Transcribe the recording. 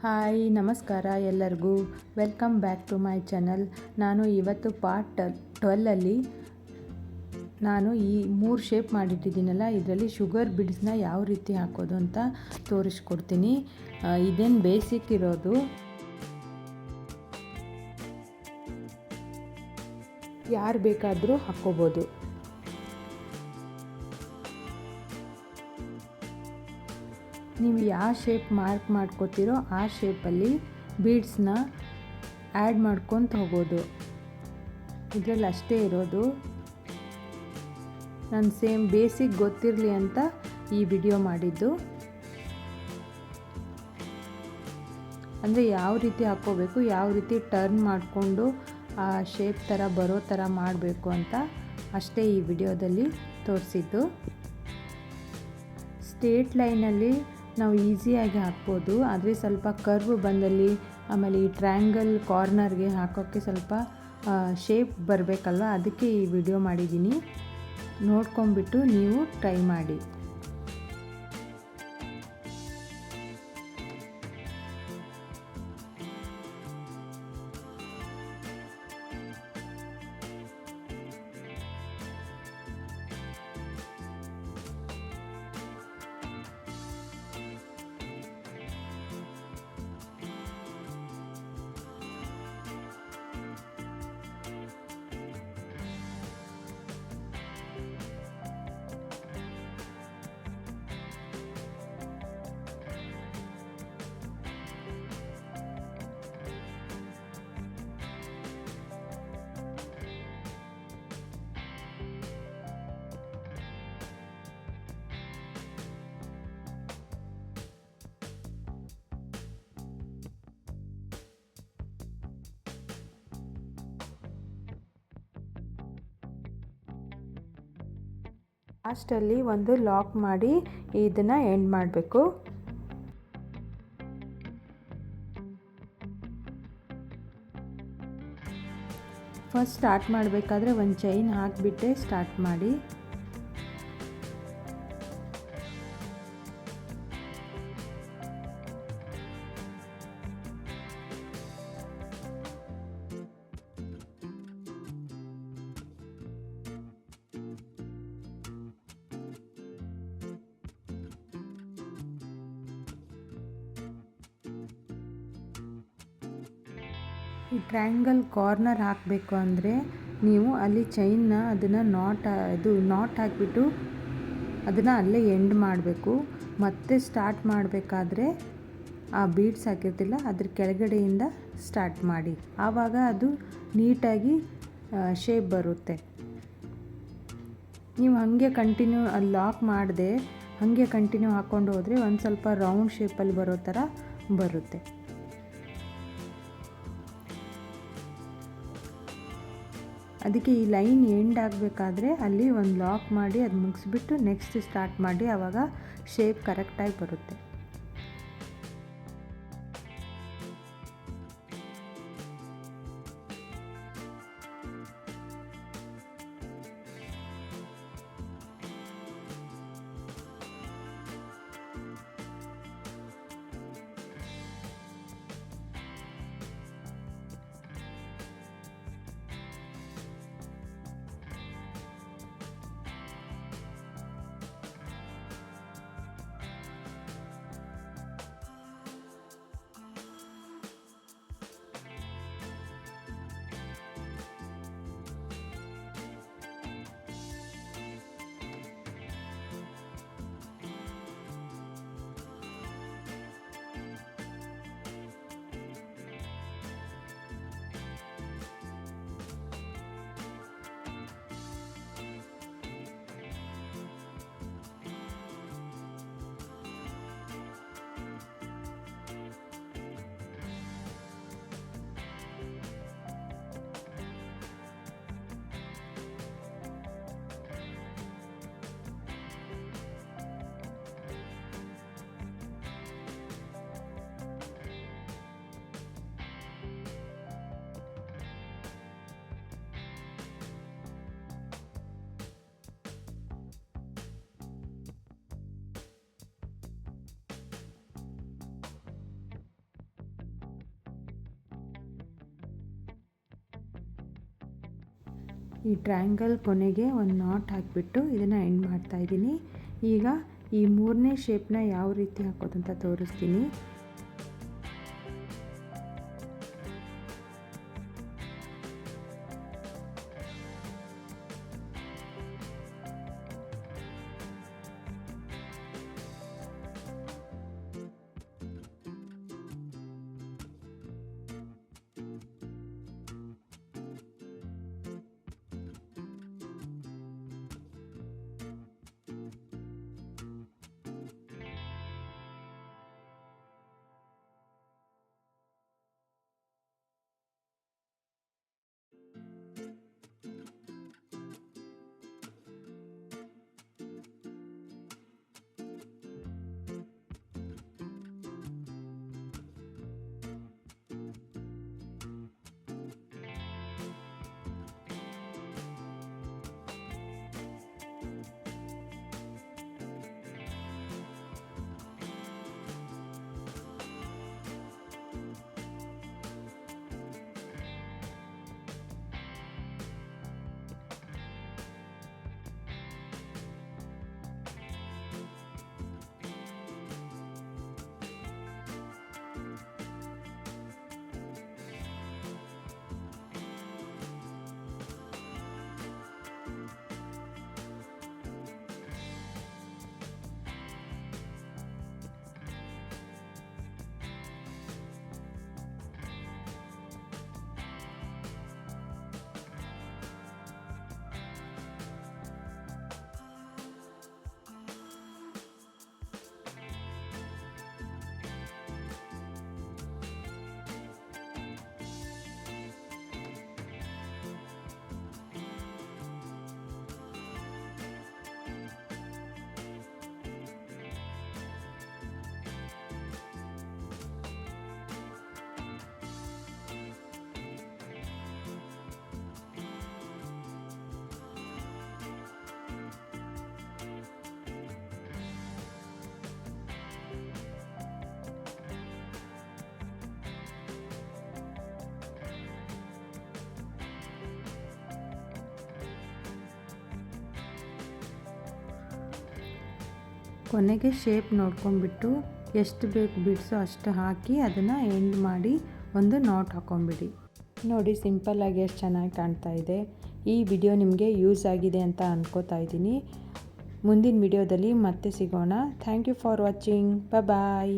Hi ನಮಸ್ಕಾರ ಎಲ್ಲರಿಗೂ. Welcome back to my channel. ನಾನು ಇವತ್ತು ಪಾರ್ಟ್ 12ಅಲ್ಲಿ ನಾನು ಈ 3 ಶೇಪ್ ಮಾಡಿಟ್ಟಿದ್ದೀನಲ್ಲ, ಇದರಲ್ಲಿ ಶುಗರ್ ಬಿಡ್ಸ್ನ ಯಾವ ರೀತಿ ಹಾಕೋದು ಅಂತ ತೋರಿಸ್ಕೊಡ್ತೀನಿ. ಇದೇನು ಬೇಸಿಕ್ ಇರೋದು, ಯಾರು ಬೇಕಾದರೂ ಹಾಕ್ಕೋಬೋದು. ನೀವು ಯಾವ ಶೇಪ್ ಮಾರ್ಕ್ ಮಾಡ್ಕೋತೀರೋ ಆ ಶೇಪಲ್ಲಿ ಬೀಡ್ಸ್ನ ಆ್ಯಡ್ ಮಾಡ್ಕೊತ ಹೋಗೋದು. ಇದರಲ್ಲಿ ಅಷ್ಟೇ ಇರೋದು. ನಾನು ಸೇಮ್ ಬೇಸಿಕ್ ಗೊತ್ತಿರಲಿ ಅಂತ ಈ ವಿಡಿಯೋ ಮಾಡಿದ್ದು. ಅಂದರೆ ಯಾವ ರೀತಿ ಹಾಕ್ಕೋಬೇಕು, ಯಾವ ರೀತಿ ಟರ್ನ್ ಮಾಡಿಕೊಂಡು ಆ ಶೇಪ್ ಥರ ಬರೋ ಥರ ಮಾಡಬೇಕು ಅಂತ ಅಷ್ಟೇ ಈ ವಿಡಿಯೋದಲ್ಲಿ ತೋರಿಸಿದ್ದು. ಸ್ಟ್ರೇಟ್ ಲೈನಲ್ಲಿ ನಾವು ಈಸಿಯಾಗಿ ಹಾಕ್ಬೋದು, ಆದರೆ ಸ್ವಲ್ಪ ಕರ್ವ್ ಬಂದಲ್ಲಿ ಆಮೇಲೆ ಈ ಟ್ರ್ಯಾಂಗಲ್ ಕಾರ್ನರ್ಗೆ ಹಾಕೋಕ್ಕೆ ಸ್ವಲ್ಪ ಶೇಪ್ ಬರಬೇಕಲ್ವ, ಅದಕ್ಕೆ ಈ ವಿಡಿಯೋ ಮಾಡಿದ್ದೀನಿ. ನೋಡ್ಕೊಂಬಿಟ್ಟು ನೀವು ಟ್ರೈ ಮಾಡಿ. ಲಾಸ್ಟಲ್ಲಿ ಒಂದು ಲಾಕ್ ಮಾಡಿ ಇದನ್ನು ಎಂಡ್ ಮಾಡಬೇಕು. ಫಸ್ಟ್ ಸ್ಟಾರ್ಟ್ ಮಾಡಬೇಕಾದ್ರೆ ಒಂದು ಚೈನ್ ಹಾಕಿಬಿಟ್ಟೆ ಸ್ಟಾರ್ಟ್ ಮಾಡಿ. ಈ ಟ್ರ್ಯಾಂಗಲ್ ಕಾರ್ನರ್ ಹಾಕಬೇಕು ಅಂದರೆ ನೀವು ಅಲ್ಲಿ ಚೈನ್ನ ಅದನ್ನು ನಾಟ್ ಹಾಕಿಬಿಟ್ಟು ಅದನ್ನು ಅಲ್ಲೇ ಎಂಡ್ ಮಾಡಬೇಕು. ಮತ್ತೆ ಸ್ಟಾರ್ಟ್ ಮಾಡಬೇಕಾದ್ರೆ ಆ ಬೀಡ್ಸ್ ಹಾಕಿರ್ತಿಲ್ಲ ಅದ್ರ ಕೆಳಗಡೆಯಿಂದ ಸ್ಟಾರ್ಟ್ ಮಾಡಿ, ಆವಾಗ ಅದು ನೀಟಾಗಿ ಶೇಪ್ ಬರುತ್ತೆ. ನೀವು ಹಾಗೆ ಕಂಟಿನ್ಯೂ ಅಲ್ಲಿ ಲಾಕ್ ಮಾಡದೆ ಹಾಗೆ ಕಂಟಿನ್ಯೂ ಹಾಕ್ಕೊಂಡು ಹೋದರೆ ಒಂದು ಸ್ವಲ್ಪ ರೌಂಡ್ ಶೇಪಲ್ಲಿ ಬರೋ ಥರ ಬರುತ್ತೆ. ಅದಕ್ಕೆ ಈ ಲೈನ್ ಎಂಡ್ ಆಗಬೇಕಾದ್ರೆ ಅಲ್ಲಿ ಒಂದು ಲಾಕ್ ಮಾಡಿ ಅದು ಮುಗಿಸ್ಬಿಟ್ಟು ನೆಕ್ಸ್ಟ್ ಸ್ಟಾರ್ಟ್ ಮಾಡಿ, ಆವಾಗ ಶೇಪ್ ಕರೆಕ್ಟಾಗಿ ಬರುತ್ತೆ. ಈ ಟ್ರಯಾಂಗಲ್ ಕೊನೆಗೆ ಒಂದು ನಾಟ್ ಹಾಕಿಬಿಟ್ಟು ಇದನ್ನು ಎಂಡ್ ಮಾಡ್ತಾಯಿದ್ದೀನಿ. ಈಗ ಈ ಮೂರನೇ ಶೇಪ್ನ ಯಾವ ರೀತಿ ಹಾಕೋದಂತ ತೋರಿಸ್ತೀನಿ. ಕೊನೆಗೆ ಶೇಪ್ ನೋಡ್ಕೊಂಡ್ಬಿಟ್ಟು ಎಷ್ಟು ಬೇಕು ಬಿಡ್ಸೋ ಅಷ್ಟು ಹಾಕಿ ಅದನ್ನು ಎಂಡ್ ಮಾಡಿ ಒಂದು ನಾಟ್ ಹಾಕ್ಕೊಂಬಿಡಿ. ನೋಡಿ ಸಿಂಪಲ್ಲಾಗಿ ಎಷ್ಟು ಚೆನ್ನಾಗಿ ಕಾಣ್ತಾ ಇದೆ. ಈ ವಿಡಿಯೋ ನಿಮಗೆ ಯೂಸ್ ಆಗಿದೆ ಅಂತ ಅನ್ಕೋತಾ ಇದ್ದೀನಿ. ಮುಂದಿನ ವಿಡಿಯೋದಲ್ಲಿ ಮತ್ತೆ ಸಿಗೋಣ. Thank you for watching. Bye.